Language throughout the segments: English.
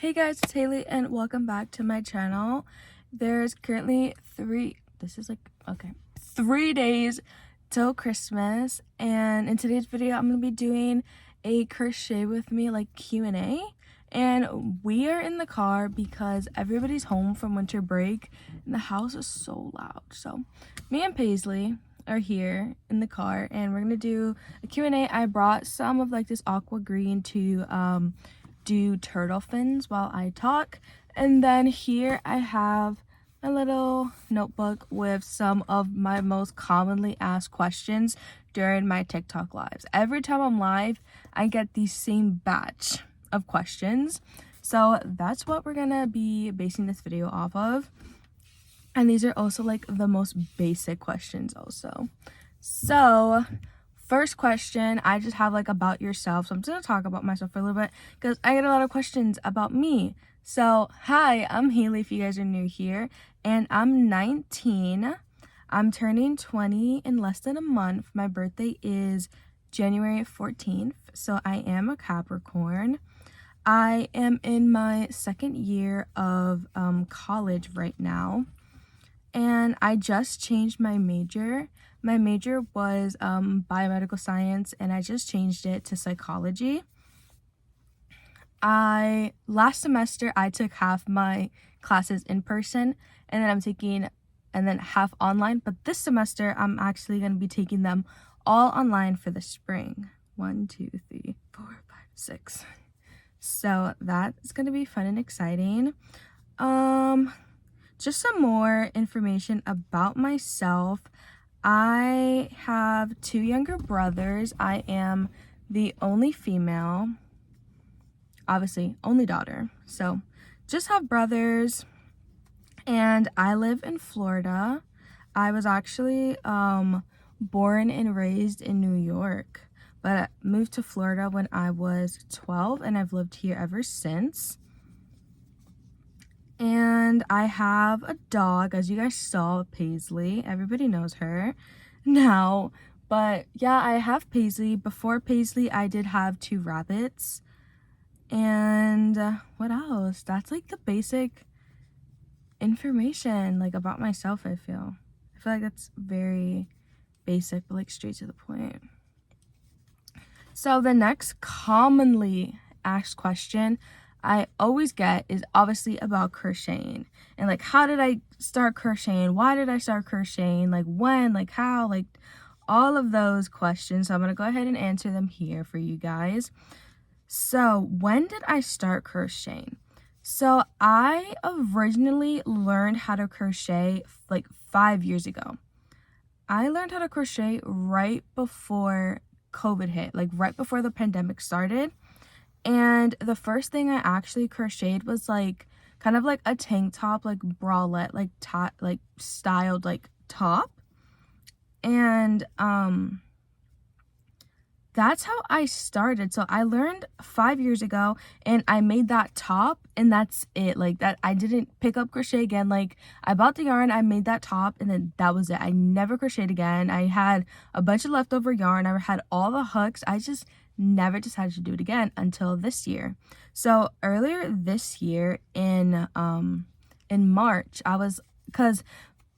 Hey guys, it's Haley and welcome back to my channel. There's currently 3 days till Christmas, and in today's video I'm going to be doing a crochet with me like Q&A, and we are in the car because everybody's home from winter break and the house is so loud. So me and Paisley are here in the car and we're going to do a Q&A. I brought some of like this aqua green to do turtle fins while I talk, and then here I have a little notebook with some of my most commonly asked questions during my TikTok lives. Every time I'm live I get the same batch of questions, so that's what we're gonna be basing this video off of, and these are also like the most basic questions also. So first question, I just have like about yourself. So I'm just gonna talk about myself for a little bit because I get a lot of questions about me. So hi, I'm Haley if you guys are new here, and I'm 19. I'm turning 20 in less than a month. My birthday is January 14th, so I am a Capricorn. I am in my second year of college right now, and I just changed my major. My major was biomedical science, and I just changed it to psychology. Last semester I took half my classes in person, and then half online, but this semester I'm actually going to be taking them all online for the spring. 1, 2, 3, 4, 5, 6. So that's going to be fun and exciting. Just some more information about myself. I have 2 younger brothers. I am the only female, obviously only daughter, so just have brothers, and I live in Florida. I was actually born and raised in New York, but I moved to Florida when I was 12, and I've lived here ever since. And I have a dog, as you guys saw, Paisley. Everybody knows her now. But yeah, I have Paisley. Before Paisley, I did have 2 rabbits. And what else? That's like the basic information like about myself, I feel like that's very basic, but like straight to the point. So the next commonly asked question I always get is obviously about crocheting, and like, how did I start crocheting? Why did I start crocheting? Like when, like how, like all of those questions. So I'm gonna go ahead and answer them here for you guys. So when did I start crocheting? So I originally learned how to crochet like 5 years ago. I learned how to crochet right before COVID hit, like right before the pandemic started. And the first thing I actually crocheted was like kind of like a tank top, like bralette, like styled like top. And that's how I started. So I learned 5 years ago, and I made that top, and that's it. Like that, I didn't pick up crochet again. Like I bought the yarn, I made that top, and then that was it. I never crocheted again. I had a bunch of leftover yarn. I had all the hooks. I just never decided to do it again until this year. So earlier this year in March, because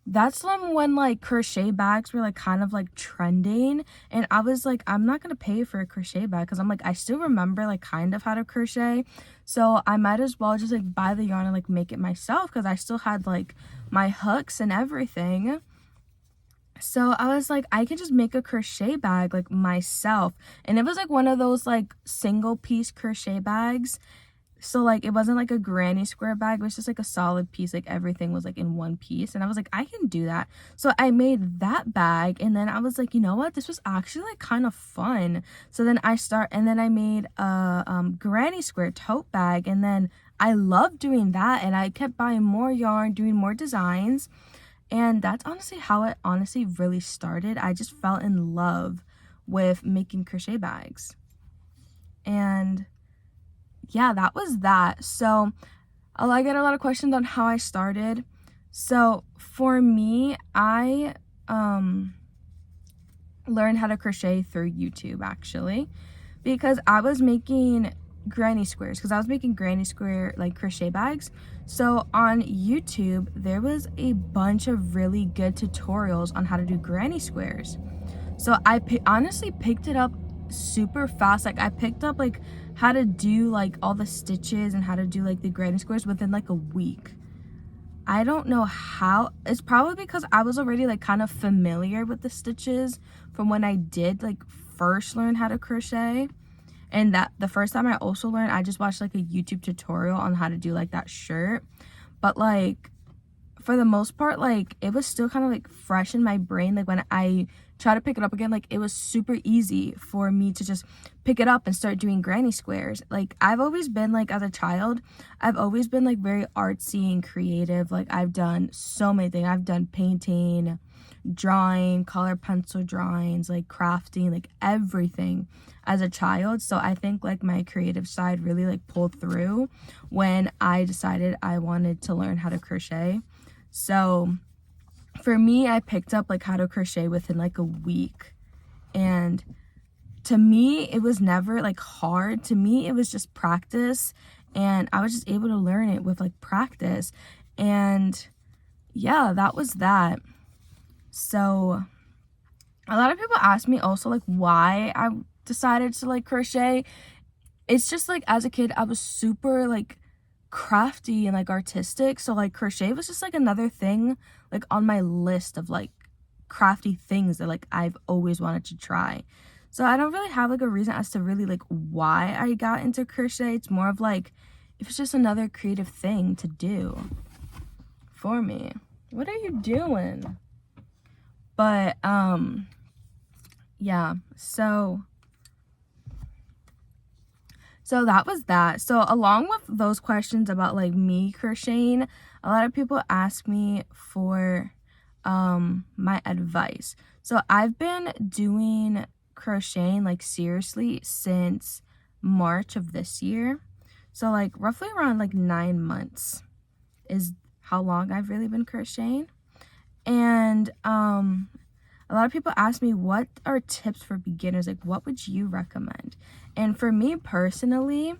that's when like crochet bags were like kind of like trending, and I was like, I'm not gonna pay for a crochet bag because I'm like, I still remember like kind of how to crochet, so I might as well just like buy the yarn and like make it myself because I still had like my hooks and everything. So I was like, I can just make a crochet bag like myself, and it was like one of those like single piece crochet bags. So like it wasn't like a granny square bag, it was just like a solid piece, like everything was like in one piece, and I was like, I can do that. So I made that bag, and then I was like, you know what, this was actually like kind of fun. So then I made a granny square tote bag, and then I loved doing that, and I kept buying more yarn, doing more designs, and that's honestly how it really started. I just fell in love with making crochet bags, and yeah, that was that. So I get a lot of questions on how I started. So for me, I learned how to crochet through YouTube actually, because I was making granny squares, because I was making granny square like crochet bags. So on YouTube there was a bunch of really good tutorials on how to do granny squares. So I honestly picked it up super fast. Like I picked up like how to do like all the stitches and how to do like the granny squares within like a week. I don't know how. It's probably because I was already like kind of familiar with the stitches from when I did like first learn how to crochet. And that the first time I also learned, I just watched like a YouTube tutorial on how to do like that shirt. But like for the most part, like it was still kind of like fresh in my brain. Like when I try to pick it up again, like it was super easy for me to just pick it up and start doing granny squares. Like I've always been like, as a child, I've always been like very artsy and creative. Like I've done so many things. I've done painting, drawing, color pencil drawings, like crafting, like everything as a child. So I think like my creative side really like pulled through when I decided I wanted to learn how to crochet. So for me, I picked up like how to crochet within like a week, and to me it was never like hard. To me it was just practice, and I was just able to learn it with like practice. And yeah, that was that. So a lot of people ask me also like why I decided to like crochet. It's just like as a kid I was super like crafty and like artistic, so like crochet was just like another thing like on my list of like crafty things that like I've always wanted to try. So I don't really have like a reason as to really like why I got into crochet. It's more of like it was just another creative thing to do for me. What are you doing? But yeah, so that was that. So along with those questions about like me crocheting, a lot of people ask me for my advice. So I've been doing crocheting like seriously since March of this year. So like roughly around like 9 months is how long I've really been crocheting. And a lot of people ask me, what are tips for beginners? Like, what would you recommend? And for me personally,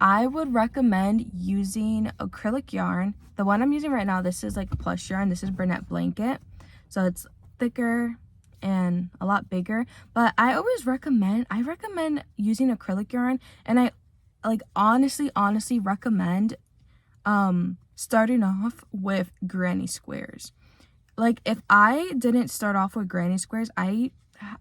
I would recommend using acrylic yarn. The one I'm using right now, this is like plush yarn. This is Burnett Blanket. So it's thicker and a lot bigger. But I recommend using acrylic yarn. And I like honestly recommend starting off with granny squares. Like if I didn't start off with granny squares, I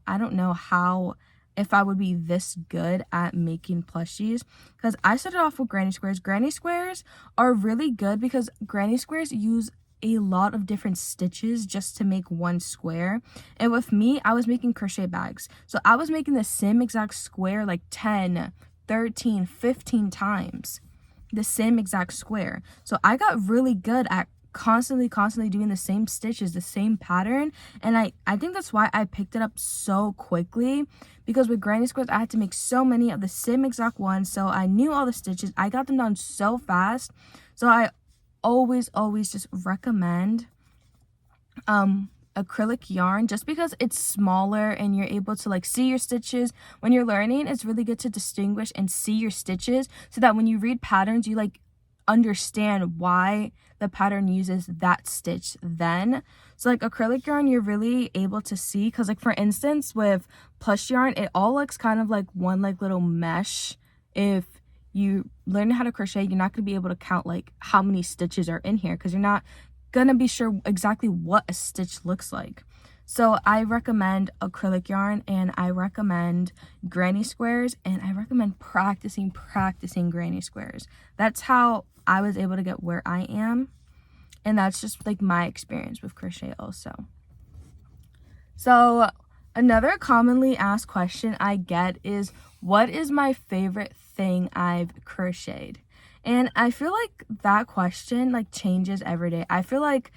don't know how, if I would be this good at making plushies, because I started off with granny squares. Granny squares are really good because granny squares use a lot of different stitches just to make one square. And with me, I was making crochet bags. So I was making the same exact square like 10, 13, 15 times. The same exact square. So I got really good at constantly doing the same stitches, the same pattern. And I think that's why I picked it up so quickly, because with granny squares I had to make so many of the same exact ones. So I knew all the stitches. I got them done so fast. So I always just recommend acrylic yarn, just because it's smaller and you're able to like see your stitches. When you're learning, it's really good to distinguish and see your stitches so that when you read patterns, you like understand why the pattern uses that stitch then. So like acrylic yarn, you're really able to see, because like for instance with plush yarn, it all looks kind of like one like little mesh. If you learn how to crochet, you're not going to be able to count like how many stitches are in here, because you're not gonna be sure exactly what a stitch looks like. So I recommend acrylic yarn, and I recommend granny squares, and I recommend practicing granny squares. That's how I was able to get where I am, and that's just like my experience with crochet also. So another commonly asked question I get is, what is my favorite thing I've crocheted? And I feel like that question like changes every day. I feel like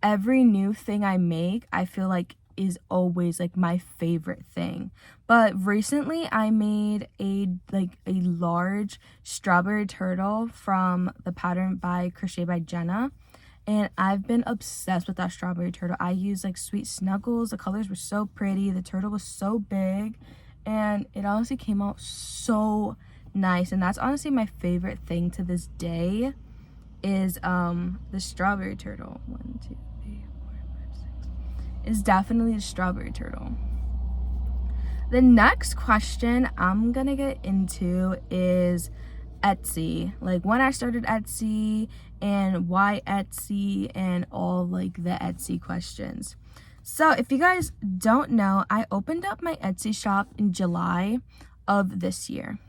every new thing I make, I feel like is always like my favorite thing. But recently I made a large strawberry turtle from the pattern by Crochet by Jenna. And I've been obsessed with that strawberry turtle. I used like sweet snuggles. The colors were so pretty. The turtle was so big. And it honestly came out so nice. And that's honestly my favorite thing to this day is the strawberry turtle. 1, 2, 3, 4, 5, 6 is definitely the strawberry turtle. The next question I'm gonna get into is Etsy, like when I started Etsy and why Etsy and all like the Etsy questions. So if you guys don't know, I opened up my Etsy shop in July of this year.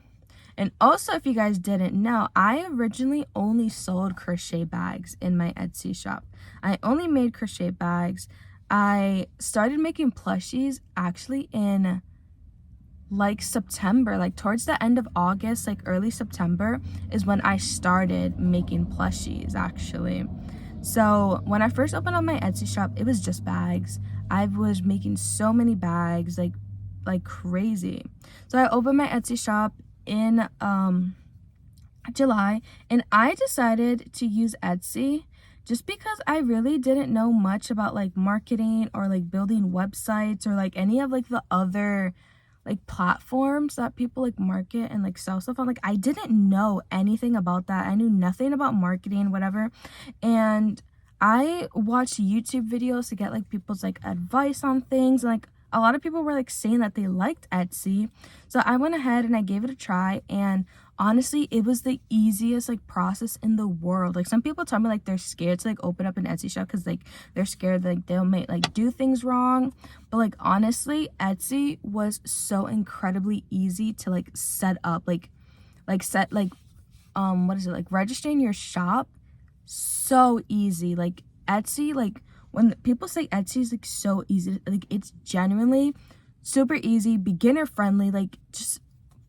And also, if you guys didn't know, I originally only sold crochet bags in my Etsy shop. I only made crochet bags. I started making plushies actually in like September, like towards the end of August, like early September is when I started making plushies actually. So when I first opened up my Etsy shop, it was just bags. I was making so many bags, like crazy. So I opened my Etsy shop in July, and I decided to use Etsy just because I really didn't know much about like marketing or like building websites or like any of like the other like platforms that people like market and like sell stuff on. Like I didn't know anything about that. I knew nothing about marketing, whatever. And I watched YouTube videos to get like people's like advice on things. And, like a lot of people were like saying that they liked Etsy. So I went ahead and I gave it a try, and honestly it was the easiest like process in the world. Like some people tell me like they're scared to like open up an Etsy shop because like they're scared like they'll make like do things wrong, but like honestly Etsy was so incredibly easy to like set up, like set like what is it, like registering your shop, so easy. Like Etsy, like when people say Etsy is like so easy, like it's genuinely super easy, beginner friendly, like just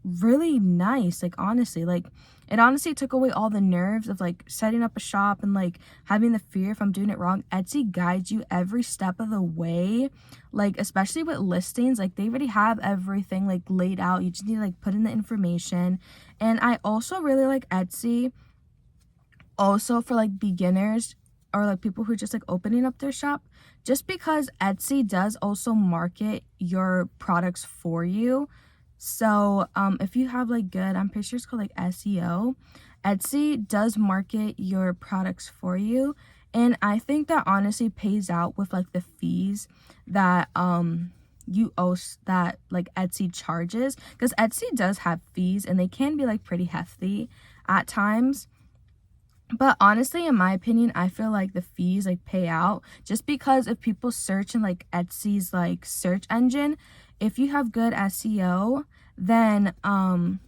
really nice. Like honestly, like it honestly took away all the nerves of like setting up a shop and like having the fear if I'm doing it wrong. Etsy guides you every step of the way, like especially with listings, like they already have everything like laid out. You just need to like put in the information. And I also really like Etsy also for like beginners or like people who are just like opening up their shop, just because Etsy does also market your products for you. So if you have like good, I'm pretty sure it's called like SEO, Etsy does market your products for you. And I think that honestly pays out with like the fees that you owe, that like Etsy charges, because Etsy does have fees and they can be like pretty hefty at times. But honestly, in my opinion, I feel like the fees like pay out, just because if people search in like Etsy's like search engine, if you have good SEO, then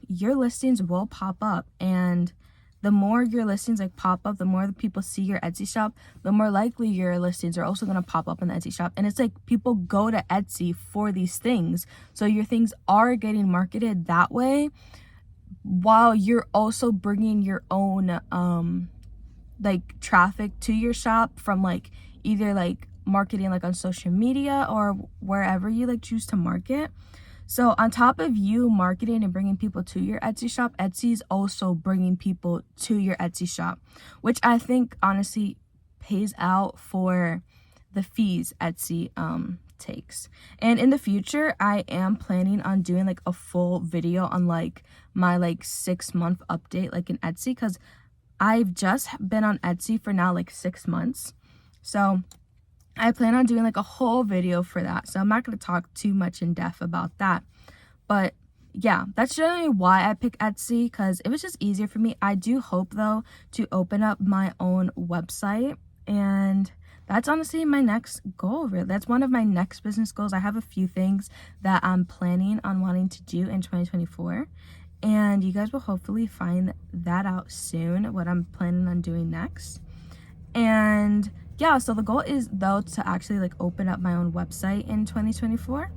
your listings will pop up. And the more your listings like pop up, the more the people see your Etsy shop, the more likely your listings are also going to pop up in the Etsy shop. And it's like people go to Etsy for these things. So your things are getting marketed that way, while you're also bringing your own like traffic to your shop from like either like marketing like on social media or wherever you like choose to market. So on top of you marketing and bringing people to your Etsy shop, Etsy's also bringing people to your Etsy shop, which I think honestly pays out for the fees Etsy takes. And in the future, I am planning on doing like a full video on like my like 6-month update like in Etsy, because I've just been on Etsy for now like 6 months. So I plan on doing like a whole video for that. So I'm not going to talk too much in depth about that. But yeah, that's generally why I pick Etsy, because it was just easier for me. I do hope though to open up my own website, and that's honestly my next goal. Really, that's one of my next business goals. I have a few things that I'm planning on wanting to do in 2024. And you guys will hopefully find that out soon, what I'm planning on doing next. And yeah, so the goal is though to actually like open up my own website in 2024.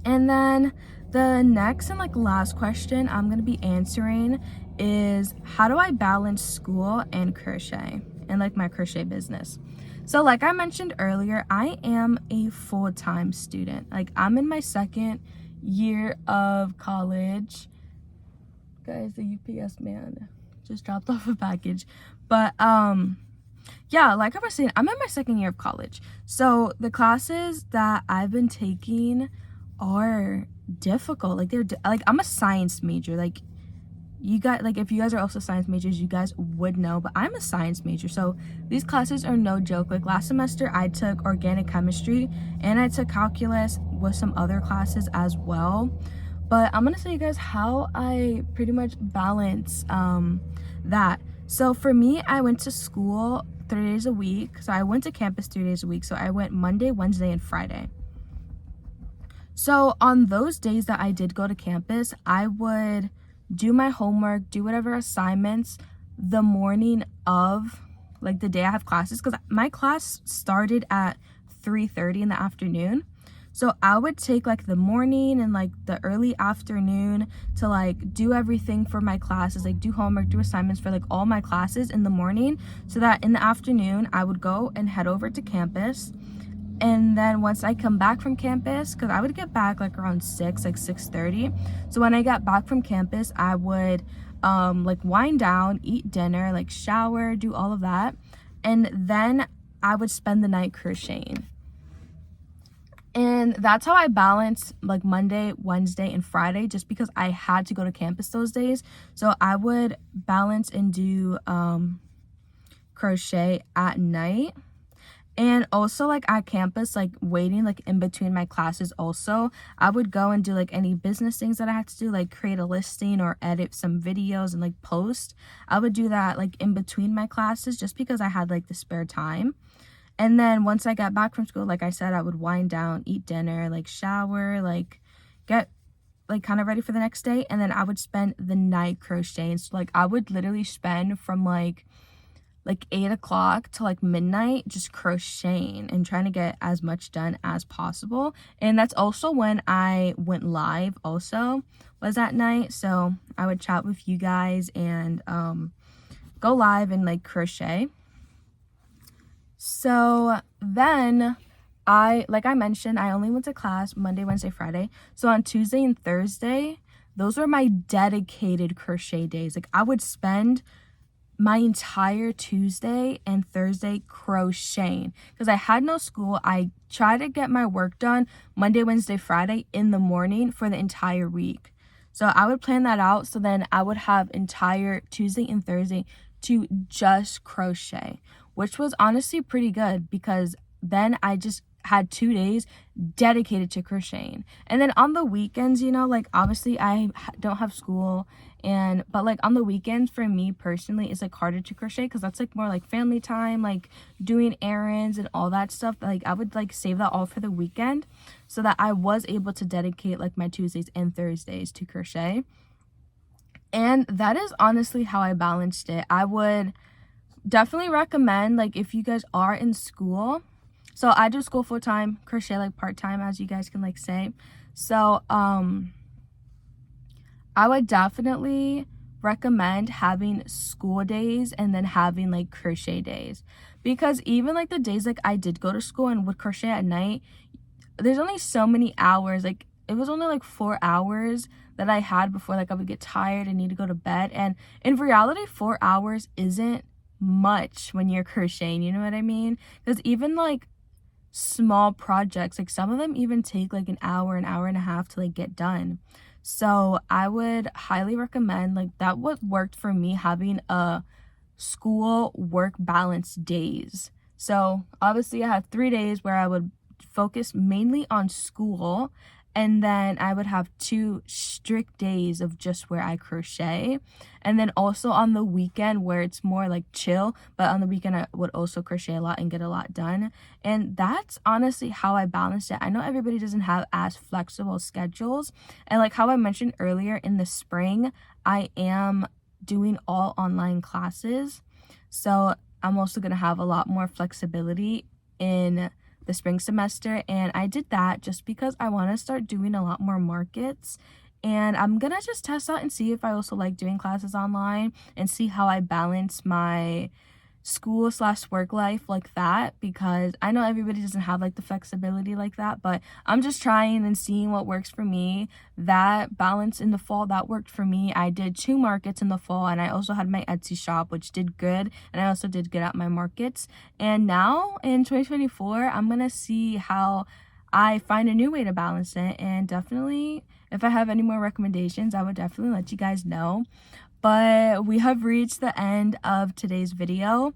And then the next and like last question I'm going to be answering is, how do I balance school and crochet and like my crochet business? So like I mentioned earlier, I am a full-time student. Like I'm in my second year of college. Guys, the UPS man just dropped off a package. But yeah, like I was saying, I'm in my second year of college. So the classes that I've been taking are difficult. Like like I'm a science major. Like you got, like if you guys are also science majors, you guys would know, but I'm a science major, so these classes are no joke. Like last semester I took organic chemistry and I took calculus with some other classes as well. But I'm gonna show you guys how I pretty much balance that. So for me, I went to school 3 days a week. So I went to campus 3 days a week. So I went Monday, Wednesday, and Friday. So on those days that I did go to campus, I would do my homework, do whatever assignments the morning of, like the day I have classes, because my class started at 3:30 in the afternoon. So I would take like the morning and like the early afternoon to like do everything for my classes, like do homework, do assignments for like all my classes in the morning, so that in the afternoon I would go and head over to campus. And then once I come back from campus, because I would get back like around 6, like 6:30. So when I got back from campus, I would like wind down, eat dinner, like shower, do all of that. And then I would spend the night crocheting. And that's how I balance like Monday, Wednesday, and Friday, just because I had to go to campus those days. So I would balance and do crochet at night. And also like at campus, like waiting like in between my classes also, I would go and do like any business things that I had to do, like create a listing or edit some videos and like post. I would do that like in between my classes, just because I had like the spare time. And then once I got back from school, like I said, I would wind down, eat dinner, like shower, like get like kind of ready for the next day. And then I would spend the night crocheting. So like I would literally spend from like 8 o'clock to like midnight just crocheting and trying to get as much done as possible. And that's also when I went live also, was at night. So I would chat with you guys and go live and like crochet. So then like I mentioned, I only went to class Monday, Wednesday, Friday. So on Tuesday and Thursday, those were my dedicated crochet days. Like I would spend my entire Tuesday and Thursday crocheting because I had no school. I tried to get my work done Monday, Wednesday, Friday in the morning for the entire week. So I would plan that out. So then I would have entire Tuesday and Thursday to just crochet, which was honestly pretty good because then I just had 2 days dedicated to crocheting. And then on the weekends, you know, like obviously I don't have school, but like on the weekends for me personally, it's like harder to crochet because that's like more like family time, like doing errands and all that stuff. Like I would like save that all for the weekend so that I was able to dedicate like my Tuesdays and Thursdays to crochet. And that is honestly how I balanced it. I would definitely recommend, like if you guys are in school, so I do school full-time, crochet like part-time, as you guys can like say. So I would definitely recommend having school days and then having like crochet days, because even like the days like I did go to school and would crochet at night, there's only so many hours. Like it was only like 4 hours that I had before like I would get tired and need to go to bed. And in reality, 4 hours isn't much when you're crocheting, you know what I mean? Because even like small projects, like some of them even take like an hour and a half to like get done. So I would highly recommend, like that what worked for me, having a school work balance days. So obviously I had 3 days where I would focus mainly on school, and then I would have 2 strict days of just where I crochet. And then also on the weekend where it's more like chill, but on the weekend I would also crochet a lot and get a lot done. And that's honestly how I balanced it. I know everybody doesn't have as flexible schedules. And like how I mentioned earlier, in the spring, I am doing all online classes. So I'm also going to have a lot more flexibility in the spring semester, and I did that just because I want to start doing a lot more markets. And I'm gonna just test out and see if I also like doing classes online and see how I balance my school/work life like that, because I know everybody doesn't have like the flexibility like that, but I'm just trying and seeing what works for me. That balance in the fall, that worked for me. I did 2 markets in the fall, and I also had my Etsy shop, which did good, and I also did good at my markets. And now in 2024, I'm gonna see how I find a new way to balance it. And definitely, if I have any more recommendations, I would definitely let you guys know. But we have reached the end of today's video.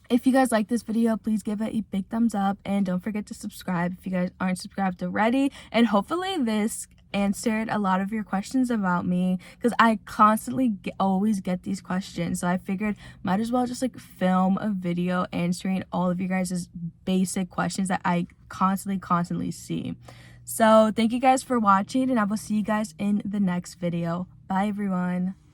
If you guys like this video, please give it a big thumbs up and don't forget to subscribe if you guys aren't subscribed already. And hopefully this answered a lot of your questions about me, because I constantly always get these questions, so I figured might as well just like film a video answering all of you guys' basic questions that I constantly see. So thank you guys for watching, and I will see you guys in the next video. Bye everyone.